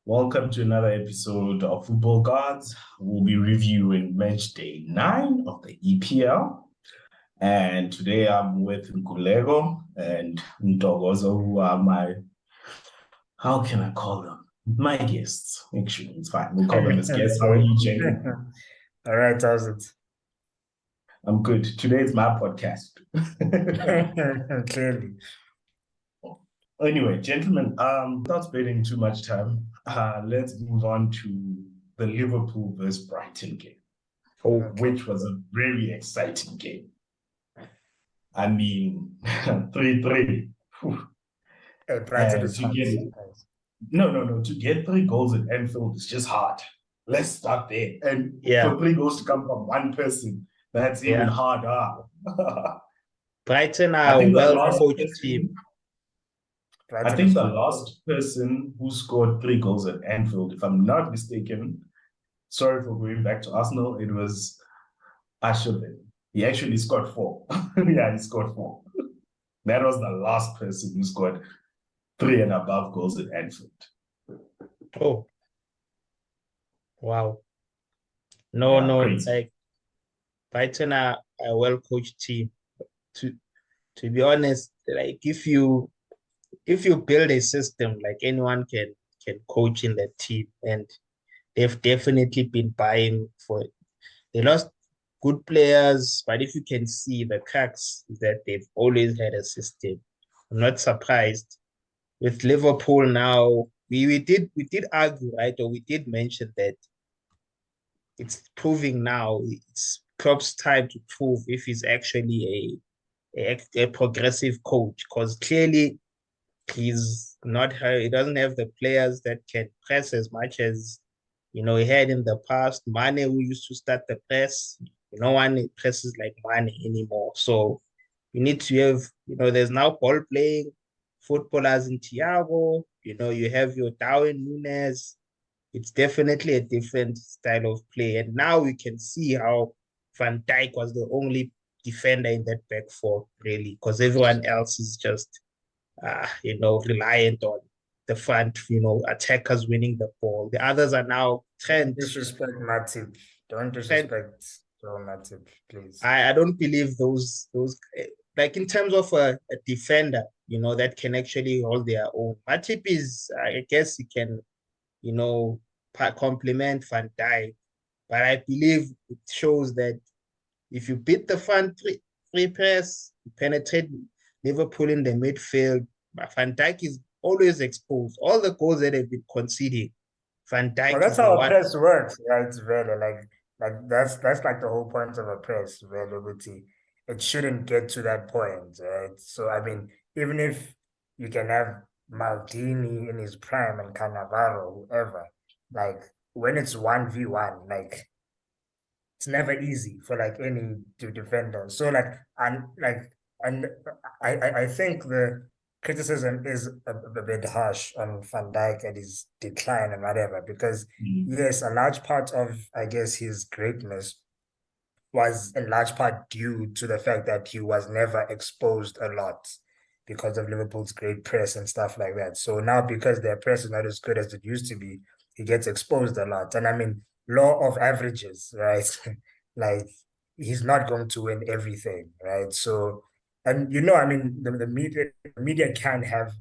Welcome to another episode of Football Gawds. We'll be reviewing Matchday 9 of the EPL. And today I'm with Nkulego and Ntogozo, who are how can I call them? My guests. Actually, it's fine. We'll call them as guests. How are you, gentlemen? All right, how's it? I'm good. Today is my podcast. Clearly. Anyway, gentlemen, without spending too much time, let's move on to the Liverpool versus Brighton game, Okay. which was a very exciting game. I mean, 3-3. Brighton is To hot. get it. No. To get 3 goals at Anfield is just hard. Let's start there. And for 3 goals to come from one person, that's even harder. Brighton I are a think the last well-coached team. person, I Brighton think is the fun. last person who scored 3 goals at Anfield, if I'm not mistaken, sorry for going back to Arsenal, it was Asherman. He actually scored 4. Yeah, he scored 4. That was the last person who scored 3 and above goals at Anfield. Oh, wow. No, Crazy. like Brighton are a well-coached team. To be honest, like if you build a system, like anyone can coach in that team, and they've definitely been buying for it. They lost good players, but if you can see the cracks is that they've always had a system. I'm not surprised. With Liverpool now, we did argue, right? Or we did mention that it's proving now it's Klopp's time to prove if he's actually a progressive coach, because clearly he doesn't have the players that can press as much as he had in the past. Mane, who used to start the press, no one presses like Mane anymore. So you need to have, there's now ball playing footballers in Thiago. You have your Darwin Nunes. It's definitely a different style of play. And now we can see how Van Dijk was the only defender in that back four, really, because everyone else is just reliant on the front, attackers winning the ball. The others are now Don't Trent. disrespect Matip. Don't Trent. disrespect Joe Matip, please. I don't believe those like in terms of a defender, that can actually hold their own. Matip is, I guess, he can, you know, complement Van Dijk, but I believe it shows that if you beat the front three press, you penetrate Liverpool in the midfield, Van Dijk is always exposed. All the goals that have been conceding, Van Well, Dijk that's is the how a one. press works, right? Really, like that's like the whole point of a press, really. It shouldn't get to that point, right? So I mean, even if you can have Maldini in his prime and Cannavaro, whoever, like when it's 1v1, like it's never easy for like any defender. So and I think the criticism is a bit harsh on Van Dijk and his decline and whatever, because yes, a large part of I guess his greatness was in large part due to the fact that he was never exposed a lot because of Liverpool's great press and stuff like that. So now because their press is not as good as it used to be, he gets exposed a lot. And I mean, law of averages, right? Like he's not going to win everything, right? So, and I mean, the media can have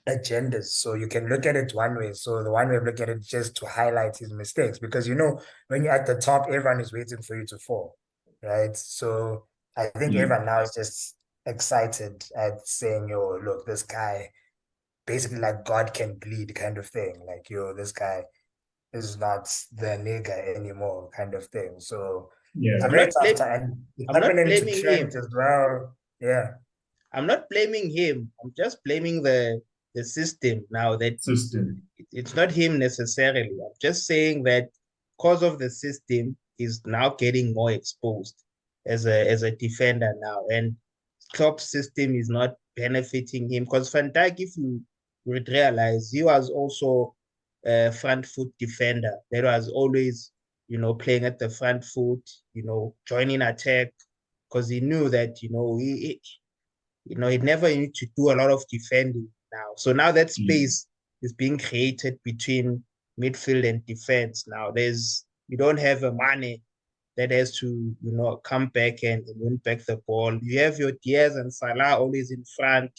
agendas. So you can look at it one way. So the one way of looking at it is just to highlight his mistakes, because when you're at the top, everyone is waiting for you to fall, right? So I think Yeah. everyone now is just excited at saying, "Yo, look, this guy." Basically, like God can bleed kind of thing. Like, yo, this guy is not the nigga anymore, kind of thing. So it's Yeah. a very tough time. And it's I'm not happening to blaming Trent him. as well. Yeah. I'm not blaming him. I'm just blaming the system now that System. it's not him necessarily. I'm just saying that because of the system, he's now getting more exposed as a defender now, and Klopp's system is not benefiting him, because Van Dijk, if you would realize, he was also a front foot defender that was always, playing at the front foot, joining attack, because he knew that, he'd never need to do a lot of defending now. So now that Yeah. space being created between midfield and defense now. You don't have a Mane that has to, come back and win back the ball. You have your Diaz and Salah always in front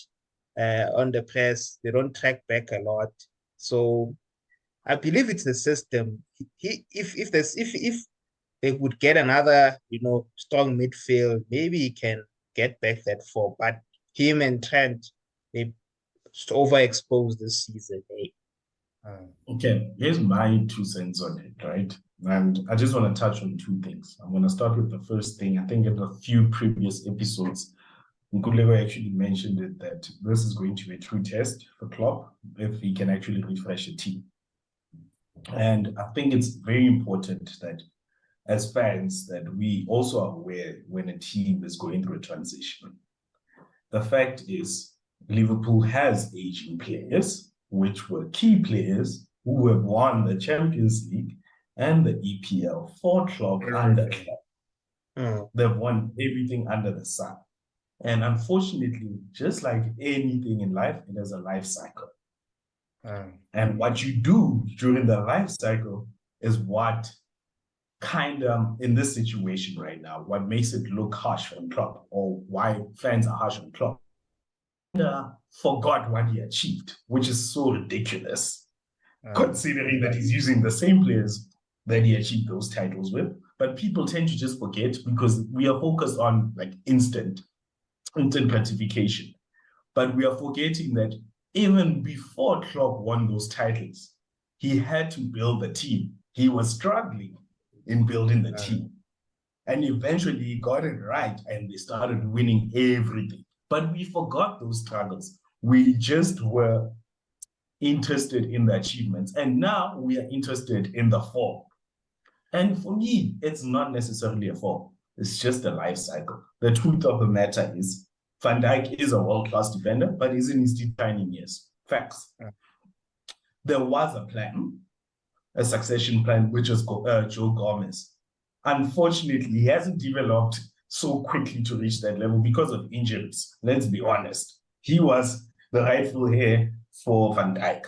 on the press. They don't track back a lot. So I believe it's the system. If they would get another, strong midfield, maybe he can get back that form. But him and Trent, they just overexposed this season. Okay, here's my 2 cents on it, right? And I just want to touch on 2 things. I'm going to start with the first thing. I think in a few previous episodes, Nkulego actually mentioned it, that this is going to be a true test for Klopp if he can actually refresh a team. And I think it's very important that as fans that we also are aware when a team is going through a transition. The fact is Liverpool has aging players, which were key players who have won the Champions League and the EPL for Klopp under Klopp. They've won everything under the sun. And unfortunately, just like anything in life, it has a life cycle. And what you do during the life cycle is what kind of, in this situation right now, what makes it look harsh on Klopp, or why fans are harsh on Klopp. Forgot what he achieved, which is so ridiculous, considering that he's using the same players that he achieved those titles with. But people tend to just forget because we are focused on like instant gratification. But we are forgetting that even before Klopp won those titles, he had to build the team. He was struggling in building the team. And eventually he got it right and they started winning everything. But we forgot those struggles. We just were interested in the achievements. And now we are interested in the form. And for me, it's not necessarily a form. It's just a life cycle. The truth of the matter is Van Dijk is a world-class defender, but he's in his declining years. Facts. There was a plan, a succession plan, which was Joe Gomez. Unfortunately, he hasn't developed so quickly to reach that level because of injuries. Let's be honest. He was the rightful heir for Van Dijk.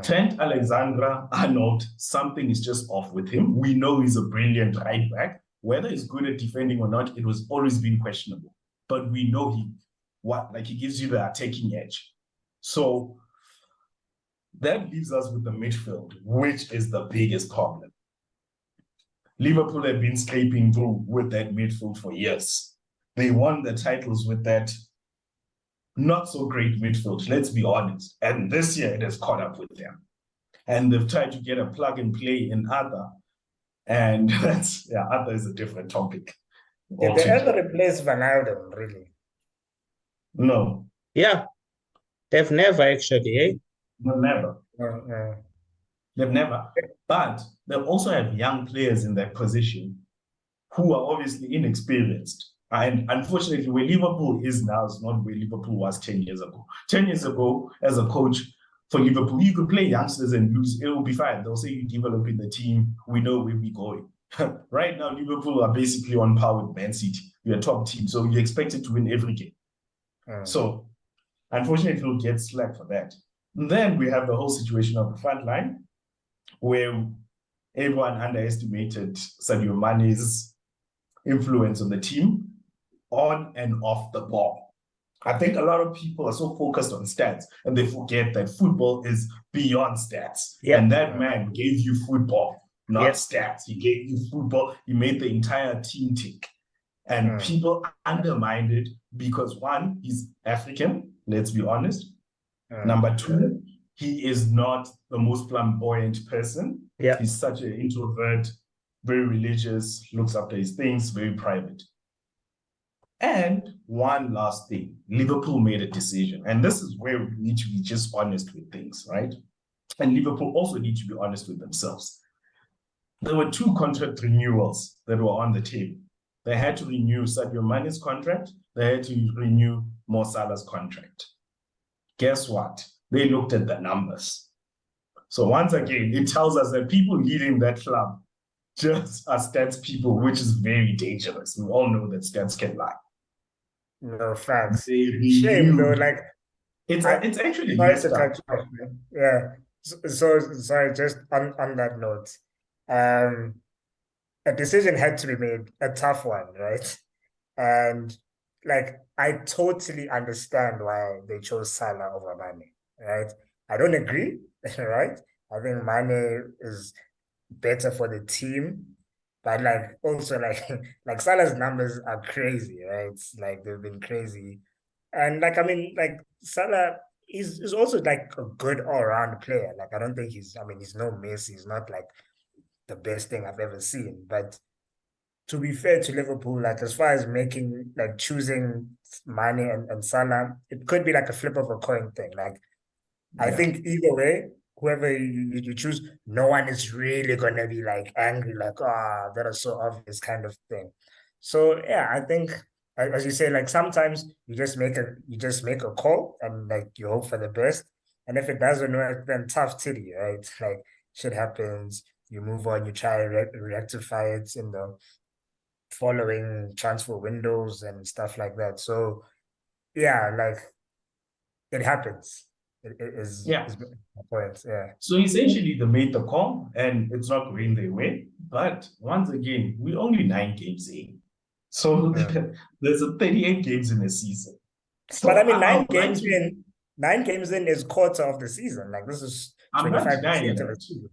Trent Alexander-Arnold, something is just off with him. We know he's a brilliant right back. Whether he's good at defending or not, it was always been questionable. But we know he gives you the attacking edge. So that leaves us with the midfield, which is the biggest problem. Liverpool have been scraping through with that midfield for years. They won the titles with that not so great midfield, let's be honest. And this year it has caught up with them. And they've tried to get a plug and play in Arthur. And Arthur is a different topic. Did they ever replace Van Alden, really? No. Yeah. They've never actually, eh? No, never. They've never. But they also have young players in that position who are obviously inexperienced. And unfortunately, where Liverpool is now is not where Liverpool was 10 years ago. 10 years ago, as a coach for Liverpool, you could play youngsters and lose. It will be fine. They'll say you're developing the team. We know where we're going. Right now, Liverpool are basically on par with Man City. You're a top team, so you're expected to win every game. So, unfortunately, we'll get slack for that. And then we have the whole situation of the front line, where everyone underestimated Sadio Mane's influence on the team, on and off the ball. I think a lot of people are so focused on stats and they forget that football is beyond stats. Yeah. And that man gave you football, not stats. He gave you football. He made the entire team tick. And people undermined it because, one, he's African, let's be honest. Number two, he is not the most flamboyant person. Yeah. He's such an introvert, very religious, looks after his things, very private. And one last thing, Liverpool made a decision. And this is where we need to be just honest with things, right? And Liverpool also need to be honest with themselves. There were 2 contract renewals that were on the table. They had to renew Sadio Mane's contract. They had to renew Mo Salah's contract. Guess what? They looked at the numbers. So once again, it tells us that people leading that club just are stats people, which is very dangerous. We all know that stats can lie. No, facts. Shame though, like It's I it's actually sorry to messed cut up. you off, man. Yeah. So sorry, just on that note, um, a decision had to be made, a tough one, right? And like I totally understand why they chose Salah over Mane, right? I don't agree, right? I think Mane is better for the team, but like also like like Salah's numbers are crazy, right? It's like they've been crazy. And like I mean, like Salah is also like a good all-round player. Like I don't think he's no Messi, he's not like the best thing I've ever seen. But to be fair to Liverpool, like as far as making like choosing Mane and Salah, it could be like a flip of a coin thing. Like I Yeah. think either way, whoever you choose, no one is really gonna be like angry, like, ah, that is so obvious kind of thing. So yeah, I think as you say, like sometimes you just make a call and like you hope for the best. And if it doesn't work, then tough titty, right? Like shit happens, you move on, you try to rectify it in the following transfer windows and stuff like that. So yeah, like it happens. It Yeah. is my point. Yeah. So essentially, they made the call, and it's not going their way. But once again, we're only 9 games in, so there's a 38 games in a season. But So I mean, I would like to. 9 games in is quarter of the season. Like this is I'm not 25% denying of the that, season.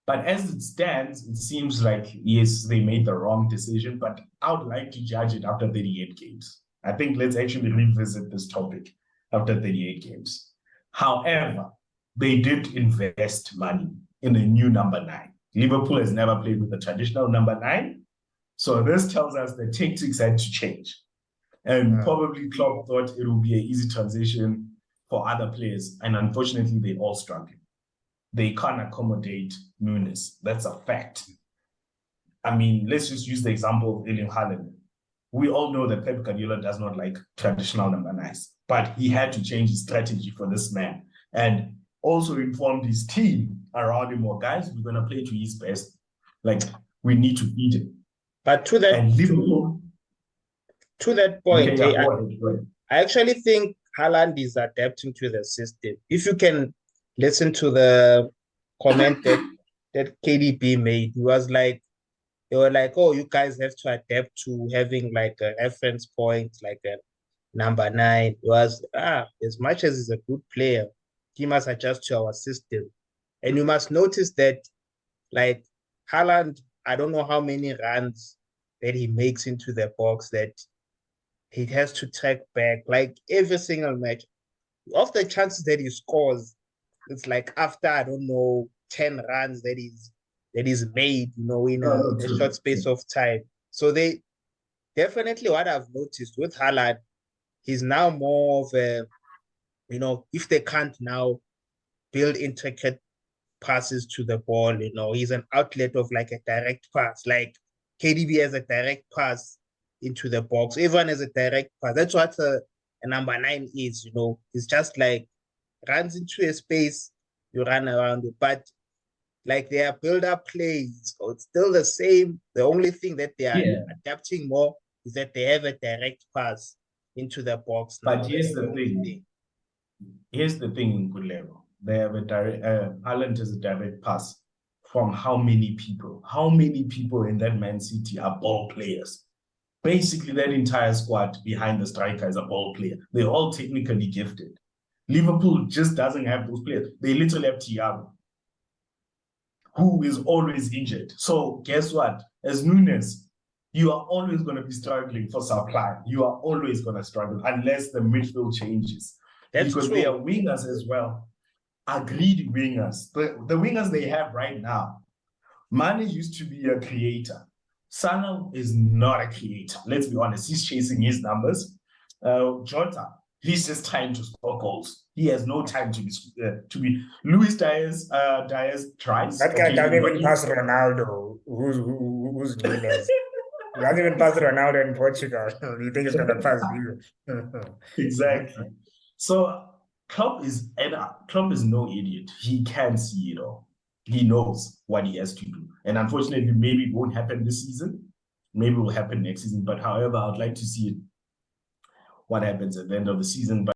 but as it stands, it seems like yes, they made the wrong decision. But I would like to judge it after 38 games. I think let's actually revisit this topic after 38 games. However, they did invest money in a new number 9. Liverpool has never played with a traditional number 9. So this tells us the tactics had to change. And probably Klopp thought it would be an easy transition for other players. And unfortunately, they all struggled. They can't accommodate Nunes. That's a fact. I mean, let's just use the example of Erling Haaland. We all know that Pep Guardiola does not like traditional number 9s, but he had to change his strategy for this man and also informed his team around him, well, guys, we're going to play to his best. Like, we need to beat him. But to that And Liverpool, to that point, okay, yeah, go ahead. I actually think Haaland is adapting to the system. If you can listen to the comment that KDB made, he was like, they were like, oh, you guys have to adapt to having like a reference point, like a number 9. It was, as much as he's a good player, he must adjust to our system. And you must notice that, like, Haaland, I don't know how many runs that he makes into the box that he has to track back, like every single match. Of the chances that he scores, it's like after, I don't know, 10 runs that is made, in a short space of time. So they definitely, what I've noticed with Haaland, he's now more of a, if they can't now build intricate passes to the ball, he's an outlet of like a direct pass. Like KDB has a direct pass into the box. Everyone has a direct pass. That's what a number 9 is, It's just like runs into a space, you run around it. But like their build-up plays, so it's still the same. The only thing that they are adapting more is that they have a direct pass into the box now. But here's the thing. Here's the thing in good level. They have a direct, Haaland is a direct pass from how many people? How many people in that Man City are ball players? Basically, that entire squad behind the striker is a ball player. They're all technically gifted. Liverpool just doesn't have those players. They literally have Thiago, who is always injured. So guess what? As Nunes, you are always going to be struggling for supply. You are always going to struggle unless the midfield changes. That's because true. They are wingers as well. Agreed wingers. The wingers they have right now. Mane used to be a creator. Salah is not a creator. Let's be honest. He's chasing his numbers. Jota, he's just trying to score goals. He has no time to be. Luis Diaz tries. That guy doesn't even pass Ronaldo. Who's Nunes? He doesn't even pass Ronaldo in Portugal. You think he's gonna pass you? Exactly. So Klopp is no idiot. He can see it all. He knows what he has to do. And unfortunately, maybe it won't happen this season. Maybe it will happen next season. But however, I'd like to see it, what happens at the end of the season. But